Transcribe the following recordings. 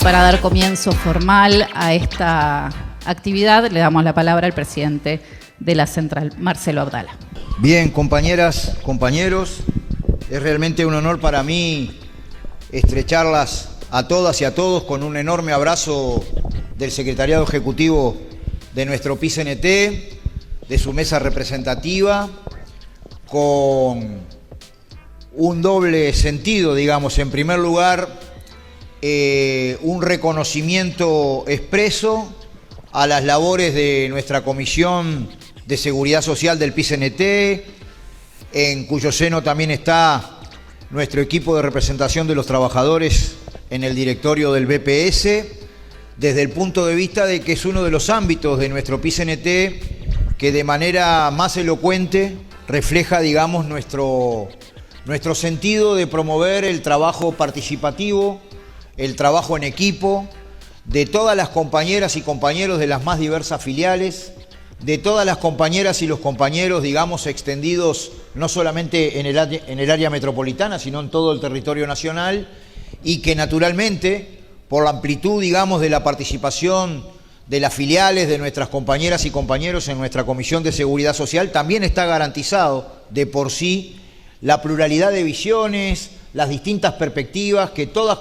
para dar comienzo formal a esta actividad, le damos la palabra al presidente de la Central, Marcelo Abdala. Bien, compañeras, compañeros, es realmente un honor para mí estrecharlas a todas y a todos con un enorme abrazo del Secretariado Ejecutivo de nuestro PICNT, de su mesa representativa, con un doble sentido, digamos. En primer lugar, un reconocimiento expreso a las labores de nuestra Comisión de Seguridad Social del PICNT, en cuyo seno también está nuestro equipo de representación de los trabajadores en el directorio del BPS, desde el punto de vista de que es uno de los ámbitos de nuestro PICNT que de manera más elocuente refleja, digamos, nuestro sentido de promover el trabajo participativo, el trabajo en equipo, de todas las compañeras y compañeros de las más diversas filiales, de todas las compañeras y los compañeros, digamos, extendidos no solamente en el área metropolitana, sino en todo el territorio nacional, y que naturalmente, por la amplitud, digamos, de la participación de las filiales, de nuestras compañeras y compañeros en nuestra Comisión de Seguridad Social, también está garantizado de por sí la pluralidad de visiones, las distintas perspectivas que todas,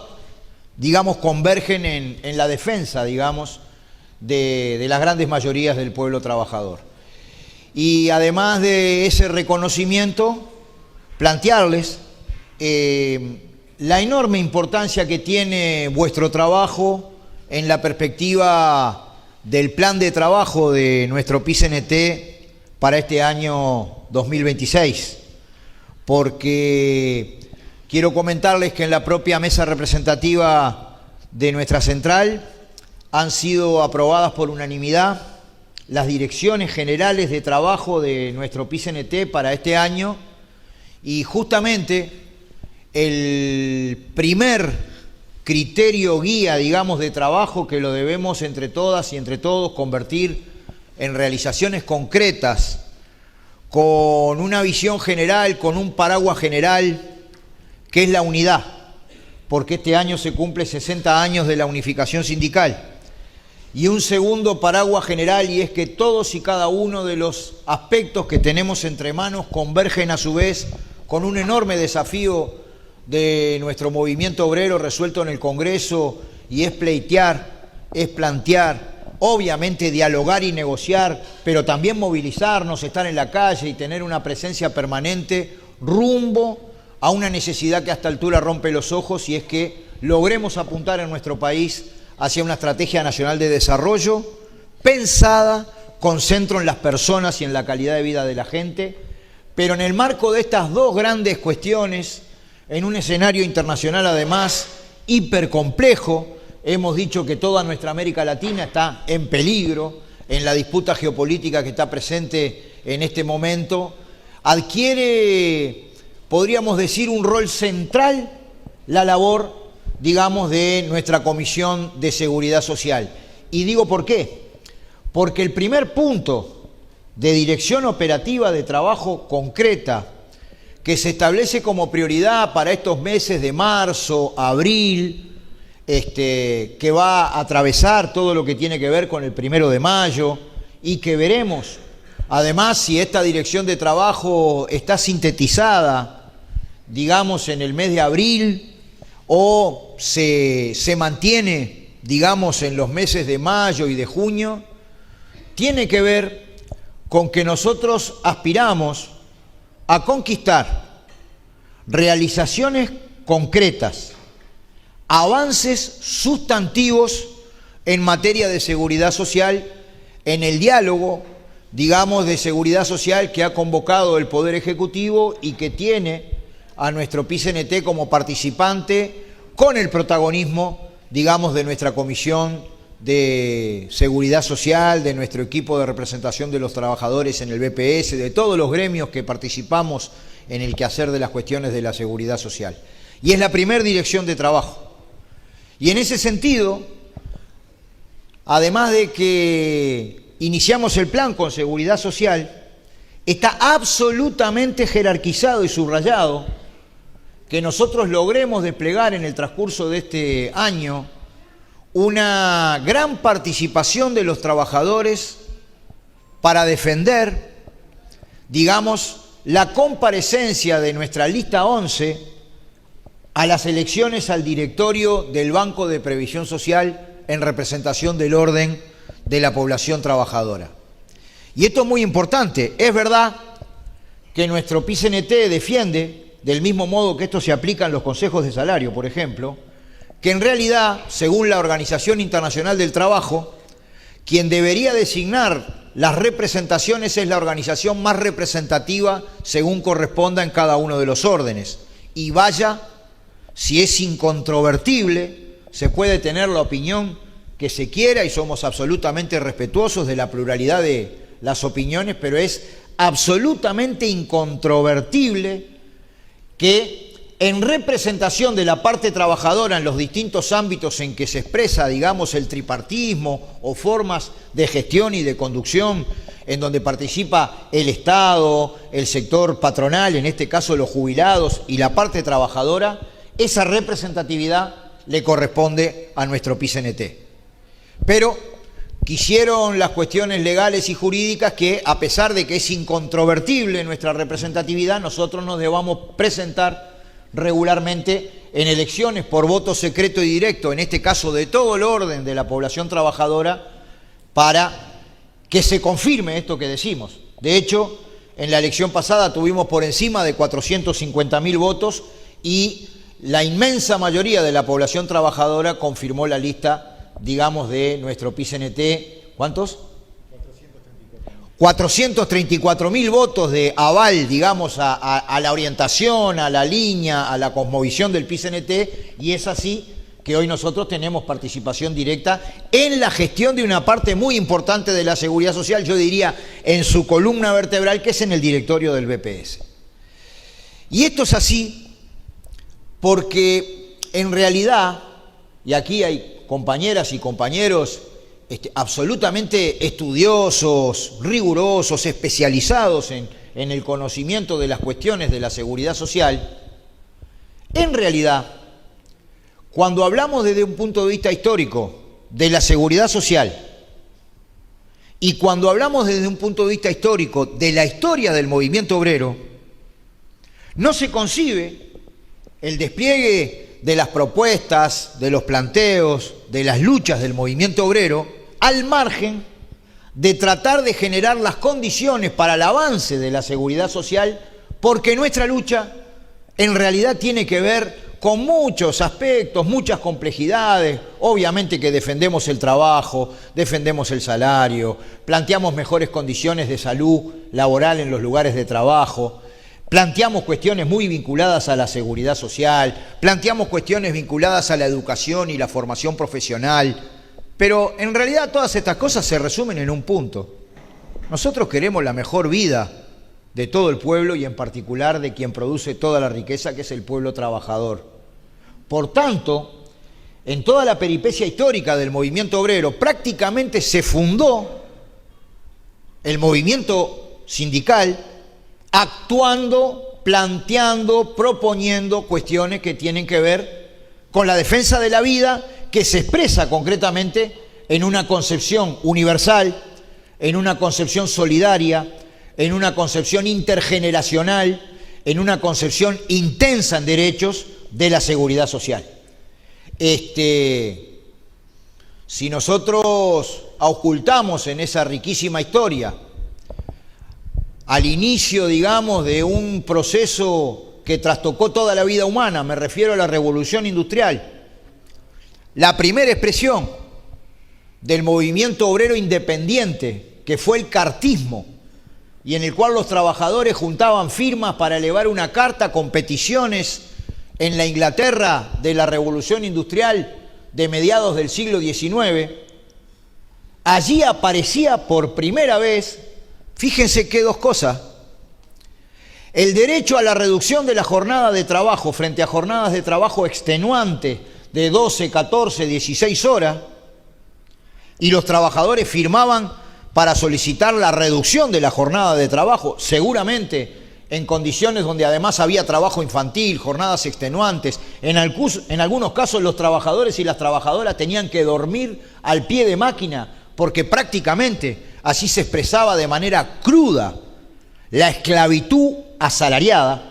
digamos, convergen en la defensa, digamos, de las grandes mayorías del pueblo trabajador. Y además de ese reconocimiento, plantearles la enorme importancia que tiene vuestro trabajo en la perspectiva del plan de trabajo de nuestro PICNT para este año 2026, porque quiero comentarles que en la propia mesa representativa de nuestra central han sido aprobadas por unanimidad las direcciones generales de trabajo de nuestro PICNT para este año, y justamente el primer criterio guía, digamos, de trabajo que lo debemos entre todas y entre todos convertir en realizaciones concretas, con una visión general, con un paraguas general, que es la unidad, porque este año se cumple 60 años de la unificación sindical. Y un segundo paraguas general, y es que todos y cada uno de los aspectos que tenemos entre manos convergen a su vez con un enorme desafío de nuestro movimiento obrero resuelto en el Congreso, y es pleitear, es plantear, obviamente dialogar y negociar, pero también movilizarnos, estar en la calle y tener una presencia permanente rumbo a una necesidad que a esta altura rompe los ojos, y es que logremos apuntar en nuestro país hacia una estrategia nacional de desarrollo pensada con centro en las personas y en la calidad de vida de la gente, pero en el marco de estas dos grandes cuestiones, en un escenario internacional además hipercomplejo. Hemos dicho que toda nuestra América Latina está en peligro en la disputa geopolítica que está presente en este momento. Adquiere, podríamos decir, un rol central la labor, digamos, de nuestra Comisión de Seguridad Social. Y digo por qué. Porque el primer punto de dirección operativa de trabajo concreta que se establece como prioridad para estos meses de marzo, abril, que va a atravesar todo lo que tiene que ver con el 1 de mayo, y que veremos además si esta dirección de trabajo está sintetizada, digamos, en el mes de abril, o se mantiene, digamos, en los meses de mayo y de junio, tiene que ver con que nosotros aspiramos a conquistar realizaciones concretas, avances sustantivos en materia de seguridad social, en el diálogo, digamos, de seguridad social que ha convocado el Poder Ejecutivo y que tiene a nuestro PICNT como participante, con el protagonismo, digamos, de nuestra Comisión de Seguridad Social, de nuestro equipo de representación de los trabajadores en el BPS, de todos los gremios que participamos en el quehacer de las cuestiones de la seguridad social. Y es la primera dirección de trabajo. Y en ese sentido, además de que iniciamos el plan con seguridad social, está absolutamente jerarquizado y subrayado que nosotros logremos desplegar en el transcurso de este año una gran participación de los trabajadores para defender, digamos, la comparecencia de nuestra lista 11 a las elecciones al directorio del Banco de Previsión Social en representación del orden de la población trabajadora. Y esto es muy importante. Es verdad que nuestro PICNT defiende, del mismo modo que esto se aplica en los consejos de salario, por ejemplo, que en realidad, según la Organización Internacional del Trabajo, quien debería designar las representaciones es la organización más representativa según corresponda en cada uno de los órdenes. Y vaya, si es incontrovertible, se puede tener la opinión que se quiera y somos absolutamente respetuosos de la pluralidad de las opiniones, pero es absolutamente incontrovertible que en representación de la parte trabajadora en los distintos ámbitos en que se expresa, digamos, el tripartismo o formas de gestión y de conducción en donde participa el Estado, el sector patronal, en este caso los jubilados y la parte trabajadora, esa representatividad le corresponde a nuestro PICNT. Pero quisieron las cuestiones legales y jurídicas que, a pesar de que es incontrovertible nuestra representatividad, nosotros nos debamos presentar regularmente en elecciones por voto secreto y directo, en este caso de todo el orden de la población trabajadora, para que se confirme esto que decimos. De hecho, en la elección pasada tuvimos por encima de 450.000 votos y la inmensa mayoría de la población trabajadora confirmó la lista, digamos, de nuestro PICNT. ¿Cuántos? 434.000 votos de aval, digamos, a la orientación, a la línea, a la cosmovisión del PICNT, y es así que hoy nosotros tenemos participación directa en la gestión de una parte muy importante de la seguridad social, yo diría en su columna vertebral, que es en el directorio del BPS. Y esto es así porque en realidad, y aquí hay compañeras y compañeros absolutamente estudiosos, rigurosos, especializados en el conocimiento de las cuestiones de la seguridad social, en realidad, cuando hablamos desde un punto de vista histórico de la seguridad social y cuando hablamos desde un punto de vista histórico de la historia del movimiento obrero, no se concibe el despliegue de las propuestas, de los planteos, de las luchas del movimiento obrero al margen de tratar de generar las condiciones para el avance de la seguridad social, porque nuestra lucha en realidad tiene que ver con muchos aspectos, muchas complejidades. Obviamente que defendemos el trabajo, defendemos el salario, planteamos mejores condiciones de salud laboral en los lugares de trabajo, planteamos cuestiones muy vinculadas a la seguridad social, planteamos cuestiones vinculadas a la educación y la formación profesional, pero en realidad todas estas cosas se resumen en un punto. Nosotros queremos la mejor vida de todo el pueblo y en particular de quien produce toda la riqueza, que es el pueblo trabajador. Por tanto, en toda la peripecia histórica del movimiento obrero, prácticamente se fundó el movimiento sindical actuando, planteando, proponiendo cuestiones que tienen que ver con la defensa de la vida, que se expresa concretamente en una concepción universal, en una concepción solidaria, en una concepción intergeneracional, en una concepción intensa en derechos de la seguridad social. Si nosotros ocultamos en esa riquísima historia, al inicio, digamos, de un proceso que trastocó toda la vida humana, me refiero a la revolución industrial, la primera expresión del movimiento obrero independiente, que fue el cartismo, y en el cual los trabajadores juntaban firmas para elevar una carta con peticiones en la Inglaterra de la revolución industrial de mediados del siglo XIX, allí aparecía por primera vez, fíjense qué dos cosas, el derecho a la reducción de la jornada de trabajo frente a jornadas de trabajo extenuantes de 12, 14, 16 horas, y los trabajadores firmaban para solicitar la reducción de la jornada de trabajo, seguramente en condiciones donde además había trabajo infantil, jornadas extenuantes. En algunos casos los trabajadores y las trabajadoras tenían que dormir al pie de máquina, porque prácticamente así se expresaba de manera cruda la esclavitud asalariada,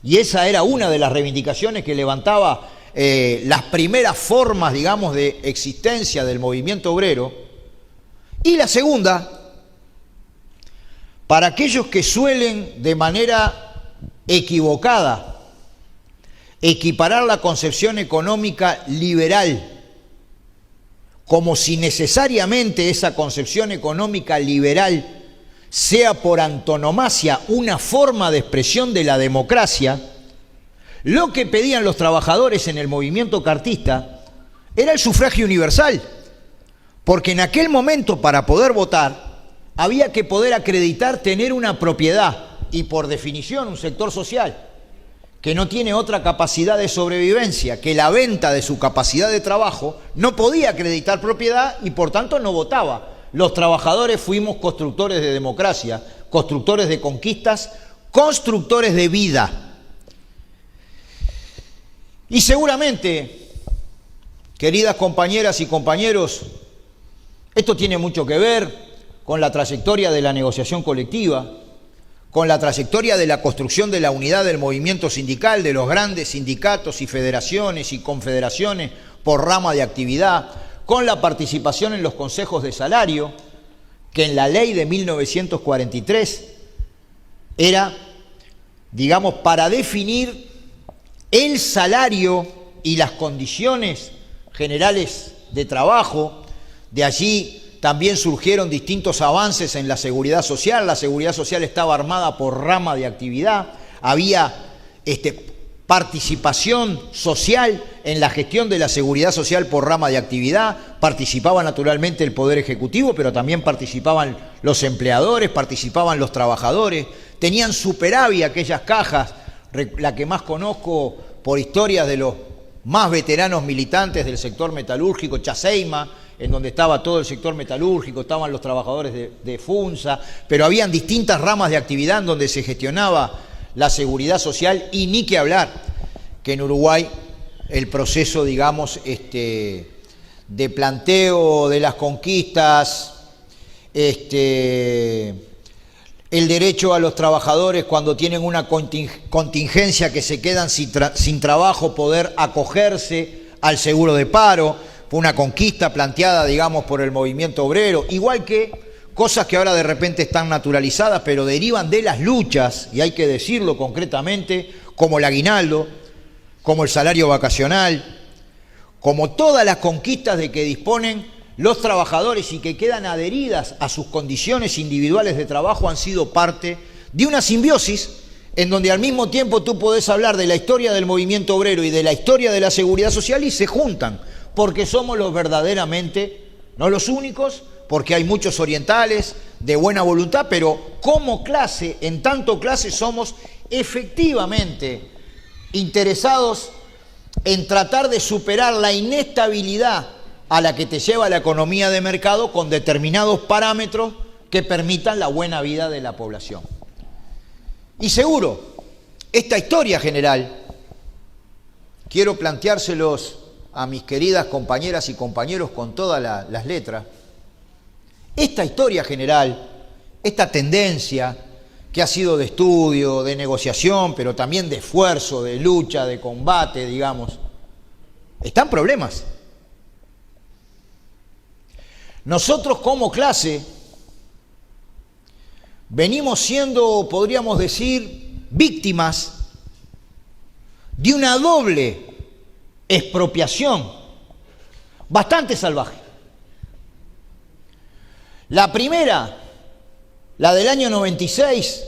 y esa era una de las reivindicaciones que levantaba las primeras formas, digamos, de existencia del movimiento obrero. Y la segunda, para aquellos que suelen de manera equivocada equiparar la concepción económica liberal, como si necesariamente esa concepción económica liberal sea por antonomasia una forma de expresión de la democracia, lo que pedían los trabajadores en el movimiento cartista era el sufragio universal, porque en aquel momento, para poder votar, había que poder acreditar tener una propiedad y, por definición, un sector social que no tiene otra capacidad de sobrevivencia que la venta de su capacidad de trabajo, no podía acreditar propiedad y por tanto no votaba. Los trabajadores fuimos constructores de democracia, constructores de conquistas, constructores de vida. Y seguramente, queridas compañeras y compañeros, esto tiene mucho que ver con la trayectoria de la negociación colectiva, con la trayectoria de la construcción de la unidad del movimiento sindical, de los grandes sindicatos y federaciones y confederaciones por rama de actividad, con la participación en los consejos de salario, que en la ley de 1943 era, digamos, para definir el salario y las condiciones generales de trabajo. De allí también surgieron distintos avances en la seguridad social. La seguridad social estaba armada por rama de actividad, había participación social en la gestión de la seguridad social por rama de actividad, participaba naturalmente el Poder Ejecutivo, pero también participaban los empleadores, participaban los trabajadores, tenían superávit aquellas cajas, la que más conozco por historias de los más veteranos militantes del sector metalúrgico, Chaseima, en donde estaba todo el sector metalúrgico, estaban los trabajadores de FUNSA, pero habían distintas ramas de actividad en donde se gestionaba la seguridad social, y ni que hablar que en Uruguay el proceso, digamos, de planteo de las conquistas, el derecho a los trabajadores cuando tienen una contingencia que se quedan sin trabajo, poder acogerse al seguro de paro. Fue una conquista planteada, digamos, por el movimiento obrero, igual que cosas que ahora de repente están naturalizadas, pero derivan de las luchas, y hay que decirlo concretamente, como el aguinaldo, como el salario vacacional, como todas las conquistas de que disponen los trabajadores y que quedan adheridas a sus condiciones individuales de trabajo, han sido parte de una simbiosis en donde al mismo tiempo tú podés hablar de la historia del movimiento obrero y de la historia de la seguridad social, y se juntan, porque somos los verdaderamente, no los únicos, porque hay muchos orientales de buena voluntad, pero como clase, en tanto clase, somos efectivamente interesados en tratar de superar la inestabilidad a la que te lleva la economía de mercado con determinados parámetros que permitan la buena vida de la población. Y seguro, esta historia general, quiero planteárselos a mis queridas compañeras y compañeros con todas las letras, esta historia general, esta tendencia que ha sido de estudio, de negociación, pero también de esfuerzo, de lucha, de combate, digamos, está en problemas. Nosotros como clase venimos siendo, podríamos decir, víctimas de una doble expropiación bastante salvaje. La primera, la del año 96,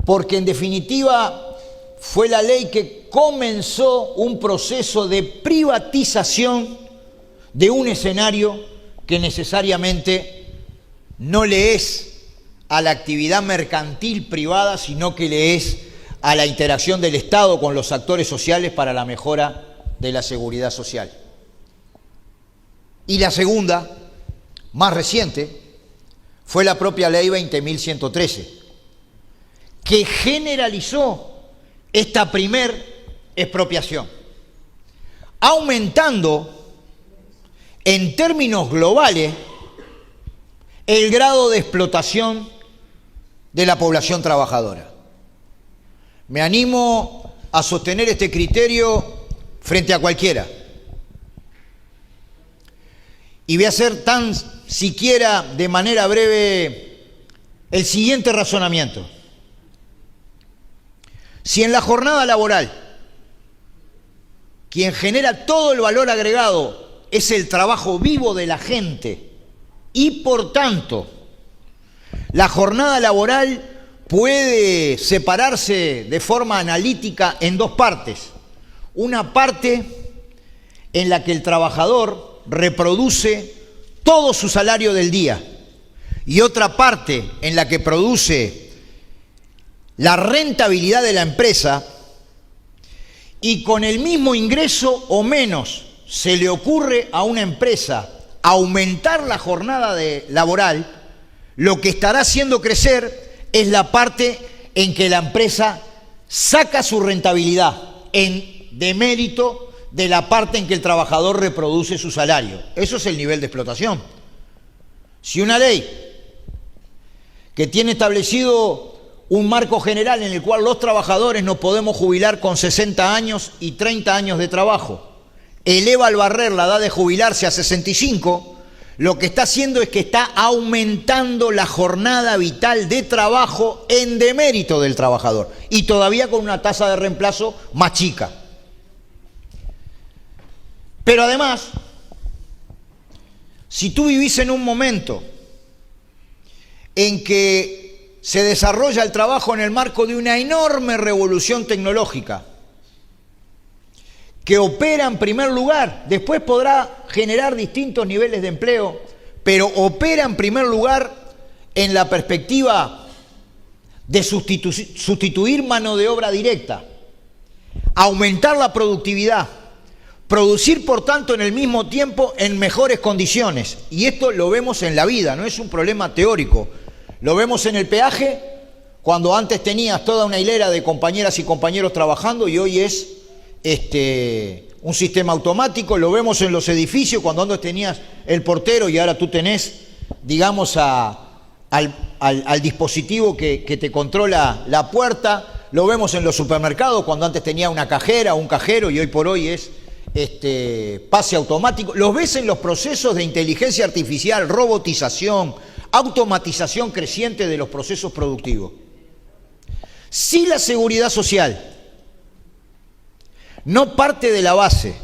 porque en definitiva fue la ley que comenzó un proceso de privatización de un escenario que necesariamente no le es a la actividad mercantil privada, sino que le es a la interacción del Estado con los actores sociales para la mejora de la seguridad social. Y la segunda, más reciente, fue la propia ley 20.113, que generalizó esta primer expropiación, aumentando en términos globales el grado de explotación de la población trabajadora. Me animo a sostener este criterio frente a cualquiera. Y voy a hacer tan siquiera de manera breve el siguiente razonamiento. Si en la jornada laboral quien genera todo el valor agregado es el trabajo vivo de la gente y por tanto la jornada laboral puede separarse de forma analítica en dos partes. Una parte en la que el trabajador reproduce todo su salario del día y otra parte en la que produce la rentabilidad de la empresa y con el mismo ingreso o menos se le ocurre a una empresa aumentar la jornada laboral, lo que estará haciendo crecer es la parte en que la empresa saca su rentabilidad en demérito de la parte en que el trabajador reproduce su salario. Eso es el nivel de explotación. Si una ley que tiene establecido un marco general en el cual los trabajadores nos podemos jubilar con 60 años y 30 años de trabajo, eleva al barrer la edad de jubilarse a 65, lo que está haciendo es que está aumentando la jornada vital de trabajo en demérito del trabajador y todavía con una tasa de reemplazo más chica. Pero además, si tú vivís en un momento en que se desarrolla el trabajo en el marco de una enorme revolución tecnológica, que opera en primer lugar, después podrá generar distintos niveles de empleo, pero opera en primer lugar en la perspectiva de sustituir mano de obra directa, aumentar la productividad, producir por tanto en el mismo tiempo en mejores condiciones. Y esto lo vemos en la vida, no es un problema teórico. Lo vemos en el peaje, cuando antes tenías toda una hilera de compañeras y compañeros trabajando y hoy es un sistema automático. Lo vemos en los edificios, cuando antes tenías el portero y ahora tú tenés, digamos, al dispositivo que te controla la puerta. Lo vemos en los supermercados, cuando antes tenía una cajera o un cajero y hoy por hoy es pase automático. Los ves en los procesos de inteligencia artificial, robotización, automatización creciente de los procesos productivos. Si la seguridad social no parte de la base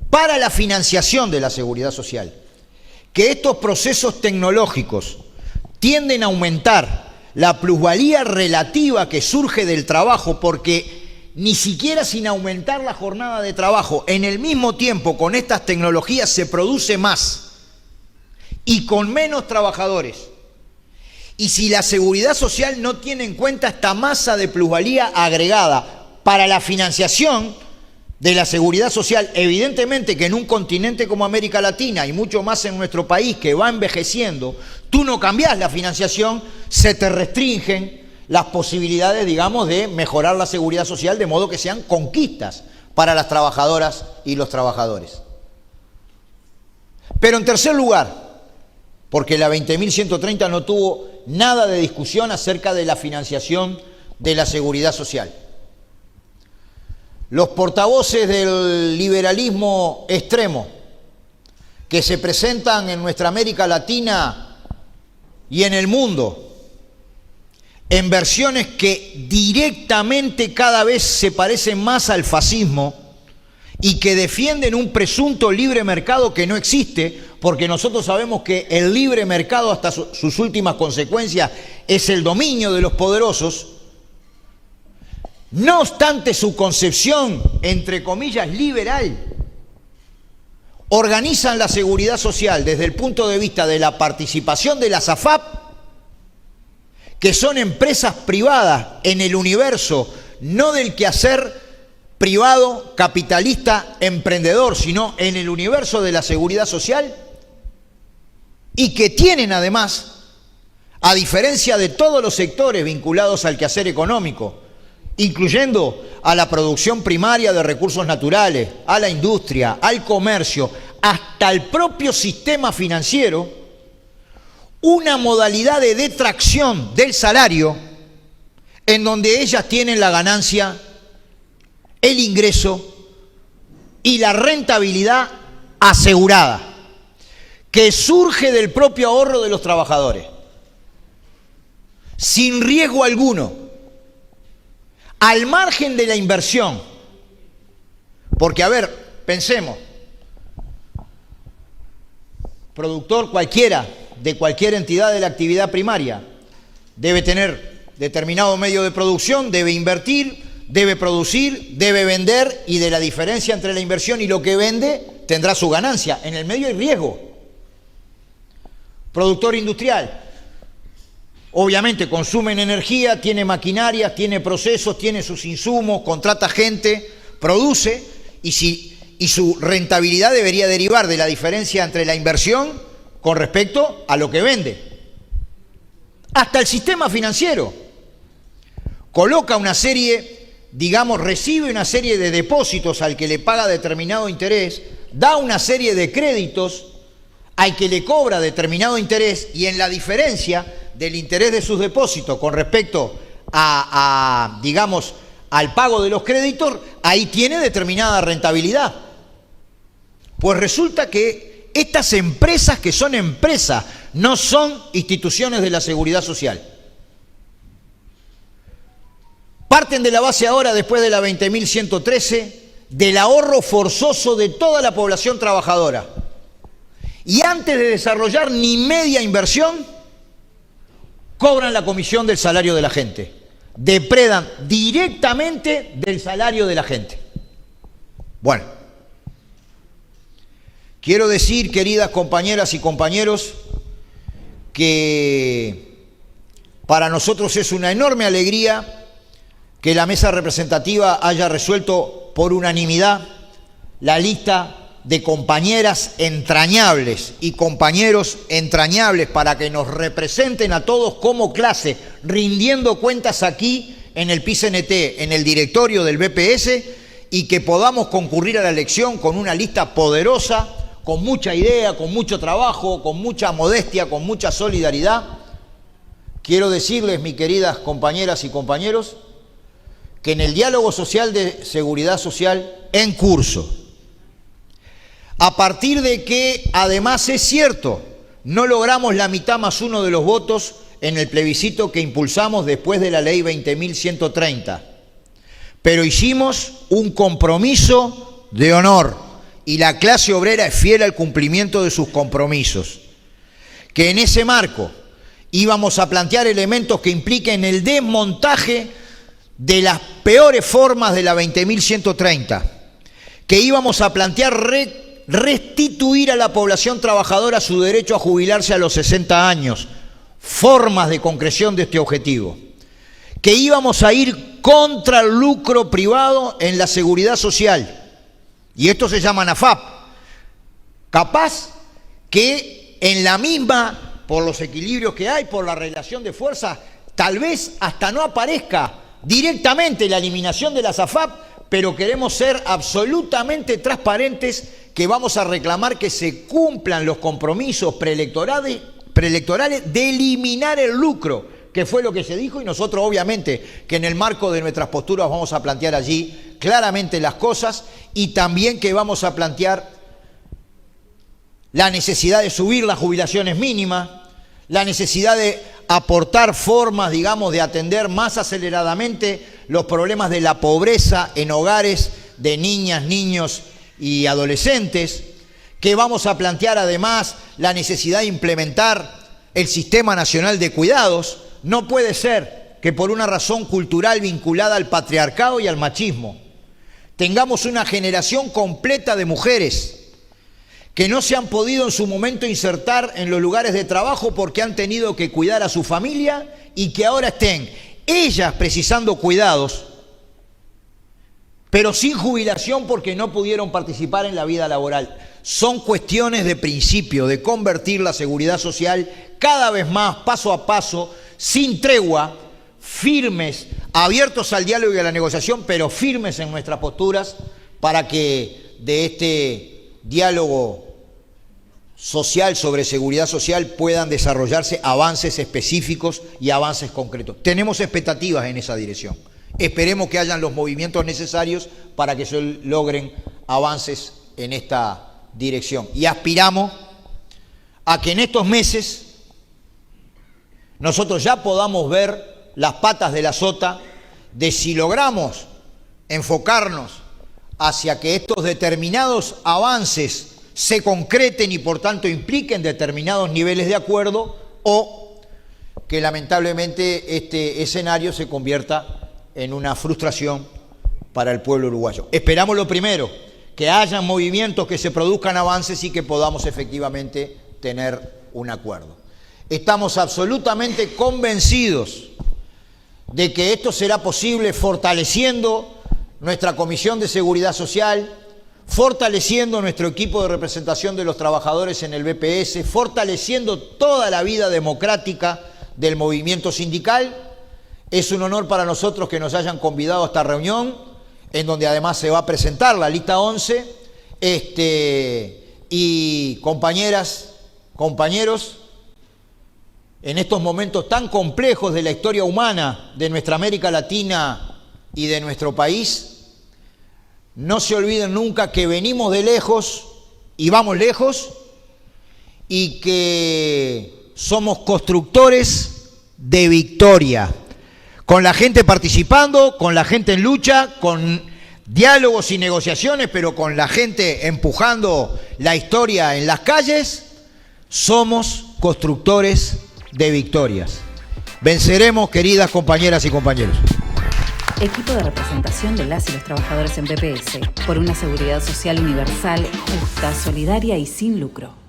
para la financiación de la seguridad social, que estos procesos tecnológicos tienden a aumentar la plusvalía relativa que surge del trabajo, porque ni siquiera sin aumentar la jornada de trabajo, en el mismo tiempo con estas tecnologías se produce más y con menos trabajadores. Y si la seguridad social no tiene en cuenta esta masa de plusvalía agregada para la financiación de la seguridad social, evidentemente que en un continente como América Latina y mucho más en nuestro país que va envejeciendo, tú no cambiás la financiación, se te restringen las posibilidades, digamos, de mejorar la seguridad social de modo que sean conquistas para las trabajadoras y los trabajadores. Pero en tercer lugar, porque la 20.130 no tuvo nada de discusión acerca de la financiación de la seguridad social. Los portavoces del liberalismo extremo que se presentan en nuestra América Latina y en el mundo en versiones que directamente cada vez se parecen más al fascismo y que defienden un presunto libre mercado que no existe, porque nosotros sabemos que el libre mercado hasta sus últimas consecuencias es el dominio de los poderosos. No obstante su concepción, entre comillas, liberal, organizan la seguridad social desde el punto de vista de la participación de las AFAP, que son empresas privadas en el universo, no del quehacer privado, capitalista, emprendedor, sino en el universo de la seguridad social, y que tienen además a diferencia de todos los sectores vinculados al quehacer económico, incluyendo a la producción primaria de recursos naturales, a la industria, al comercio, hasta el propio sistema financiero, una modalidad de detracción del salario en donde ellas tienen la ganancia, el ingreso y la rentabilidad asegurada, que surge del propio ahorro de los trabajadores, sin riesgo alguno, al margen de la inversión. Porque, a ver, pensemos, productor cualquiera, de cualquier entidad de la actividad primaria, debe tener determinado medio de producción, debe invertir, debe producir, debe vender, y de la diferencia entre la inversión y lo que vende tendrá su ganancia. En el medio hay riesgo. Productor industrial, obviamente consumen energía, tiene maquinaria, tiene procesos, tiene sus insumos, contrata gente, produce, y su rentabilidad debería derivar de la diferencia entre la inversión con respecto a lo que vende. Hasta el sistema financiero coloca una serie, digamos, recibe una serie de depósitos al que le paga determinado interés, da una serie de créditos al que le cobra determinado interés, y en la diferencia del interés de sus depósitos con respecto digamos, al pago de los créditos, ahí tiene determinada rentabilidad. Pues resulta que estas empresas, que son empresas, no son instituciones de la seguridad social. Parten de la base ahora, después de la 20.113, del ahorro forzoso de toda la población trabajadora. Y antes de desarrollar ni media inversión, cobran la comisión del salario de la gente. Depredan directamente del salario de la gente. Bueno, quiero decir, queridas compañeras y compañeros, que para nosotros es una enorme alegría que la mesa representativa haya resuelto por unanimidad la lista de compañeras entrañables y compañeros entrañables para que nos representen a todos como clase, rindiendo cuentas aquí en el PICNT, en el directorio del BPS, y que podamos concurrir a la elección con una lista poderosa, con mucha idea, con mucho trabajo, con mucha modestia, con mucha solidaridad. Quiero decirles, mis queridas compañeras y compañeros, que en el diálogo social de seguridad social en curso, a partir de que, además es cierto, no logramos la mitad más uno de los votos en el plebiscito que impulsamos después de la ley 20.130, pero hicimos un compromiso de honor, y la clase obrera es fiel al cumplimiento de sus compromisos, que en ese marco íbamos a plantear elementos que impliquen el desmontaje de las peores formas de la 20.130, que íbamos a plantear restituir a la población trabajadora su derecho a jubilarse a los 60 años, formas de concreción de este objetivo, que íbamos a ir contra el lucro privado en la seguridad social, y esto se llama AFAP, capaz que en la misma, por los equilibrios que hay, por la relación de fuerzas, tal vez hasta no aparezca directamente la eliminación de las AFAP, pero queremos ser absolutamente transparentes, que vamos a reclamar que se cumplan los compromisos preelectorales de eliminar el lucro, que fue lo que se dijo, y nosotros obviamente que en el marco de nuestras posturas vamos a plantear allí claramente las cosas, y también que vamos a plantear la necesidad de subir las jubilaciones mínimas, la necesidad de aportar formas, digamos, de atender más aceleradamente los problemas de la pobreza en hogares de niñas, niños y adolescentes, que vamos a plantear además la necesidad de implementar el Sistema Nacional de Cuidados. No puede ser que por una razón cultural vinculada al patriarcado y al machismo tengamos una generación completa de mujeres que no se han podido en su momento insertar en los lugares de trabajo porque han tenido que cuidar a su familia, y que ahora estén ellas precisando cuidados, pero sin jubilación porque no pudieron participar en la vida laboral. Son cuestiones de principio, de convertir la seguridad social cada vez más, paso a paso, sin tregua, firmes, abiertos al diálogo y a la negociación, pero firmes en nuestras posturas para que de este diálogo social sobre seguridad social puedan desarrollarse avances específicos y avances concretos. Tenemos expectativas en esa dirección. Esperemos que hayan los movimientos necesarios para que se logren avances en esta dirección. Y aspiramos a que en estos meses nosotros ya podamos ver las patas de la sota de si logramos enfocarnos hacia que estos determinados avances se concreten y por tanto impliquen determinados niveles de acuerdo, o que lamentablemente este escenario se convierta en una frustración para el pueblo uruguayo. Esperamos lo primero, que hayan movimientos, que se produzcan avances y que podamos efectivamente tener un acuerdo. Estamos absolutamente convencidos de que esto será posible fortaleciendo nuestra Comisión de Seguridad Social, fortaleciendo nuestro equipo de representación de los trabajadores en el BPS, fortaleciendo toda la vida democrática del movimiento sindical. Es un honor para nosotros que nos hayan convidado a esta reunión, en donde además se va a presentar la lista 11, y compañeras, compañeros, en estos momentos tan complejos de la historia humana de nuestra América Latina y de nuestro país, no se olviden nunca que venimos de lejos y vamos lejos, y que somos constructores de victoria, con la gente participando, con la gente en lucha, con diálogos y negociaciones, pero con la gente empujando la historia en las calles. Somos constructores de victorias. Venceremos, queridas compañeras y compañeros. Equipo de representación de las y los trabajadores en BPS, por una seguridad social universal, justa, solidaria y sin lucro.